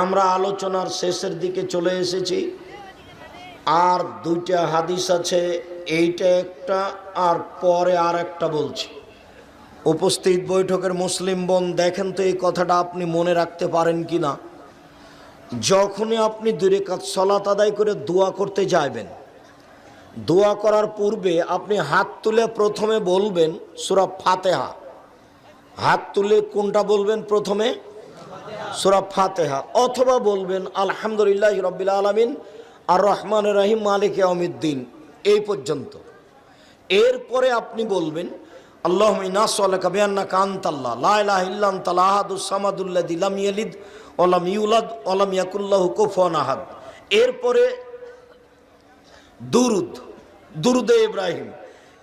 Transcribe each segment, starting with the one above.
আমরা আলোচনার শেষের দিকে চলে এসেছি। আর দুইটা হাদিস আছে, এইটা একটা আর পরে আর একটা বলছি। উপস্থিত বৈঠকের মুসলিম বোন, দেখেন তো এই কথাটা আপনি মনে রাখতে পারেন কি না। যখনই আপনি 2 রাকাত সালাত আদায় করে দোয়া করতে যাবেন, দোয়া করার পূর্বে আপনি হাত তুলে প্রথমে বলবেন সূরা ফাতিহা। হাত তুলে কোনটা বলবেন? প্রথমে সূরা ফাতিহা, অথবা বলবেন আলহামদুলিল্লাহি রাব্বিল আলামিন আর রহমানির রহিম মালিকি ইয়াউমিদ্দিন, এই পর্যন্ত। এরপরে আপনি বলবেন আল্লাহুম্মা ইন্না নাসআলুকা বিআন্নাকা আনতাল্লাহ লা ইলাহা ইল্লা আনতাল আহাদুস সামাদুল্লাযী লাম ইয়ালিদ ওয়া লাম ইউলাদ ওয়া লাম ইয়াকুল লাহু কুফুয়ান আহাদ। এরপরে দুরুদে ইব্রাহিম।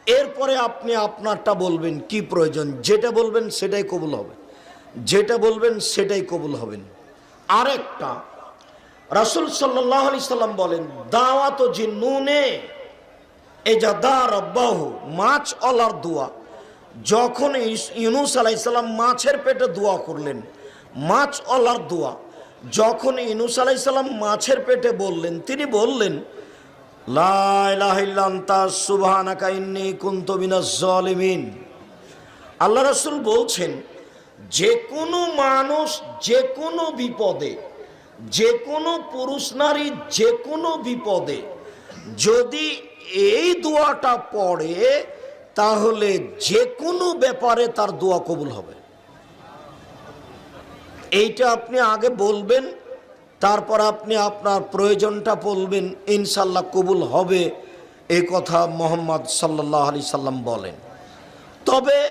এরপরে আপনি আপনারটা বলবেন, কি প্রয়োজন যেটা বলবেন সেটাই কবুল হবে, যেটা বলবেন সেটাই কবুল হবেন। আরেকটা, রাসূল সাল্লাল্লাহু আলাইহি সাল্লাম বলেন দাওয়াত জিন্নুনে এজাদা রাব্বাহু, মাছ আল্লাহর দোয়া। যখন ইউনূস আলাইহিস সালাম মাছের পেটে দোয়া করলেন, মাছ আল্লাহর দোয়া, যখন ইউনূস আলাইহিস সালাম মাছের পেটে বললেন, তিনি বললেন লা ইলাহা ইল্লা আনতা সুবহানাকা ইন্নী কুনতু মিনাজ জালিমিন। আল্লাহ রাসূল বলছেন যে কোনো মানুষ যে কোনো বিপদে, যে কোনো পুরুষ নারী যে কোনো বিপদে যদি এই দোয়াটা পড়ে, তাহলে যে কোনো ব্যাপারে তার দোয়া কবুল হবে। এইটা আপনি আগে বলবেন, তারপর আপনি আপনার প্রয়োজনটা বলবেন, ইনশাল্লাহ কবুল হবে। এই কথা মুহাম্মদ সাল্লাল্লাহু আলাইহি সাল্লাম বলেন। তবে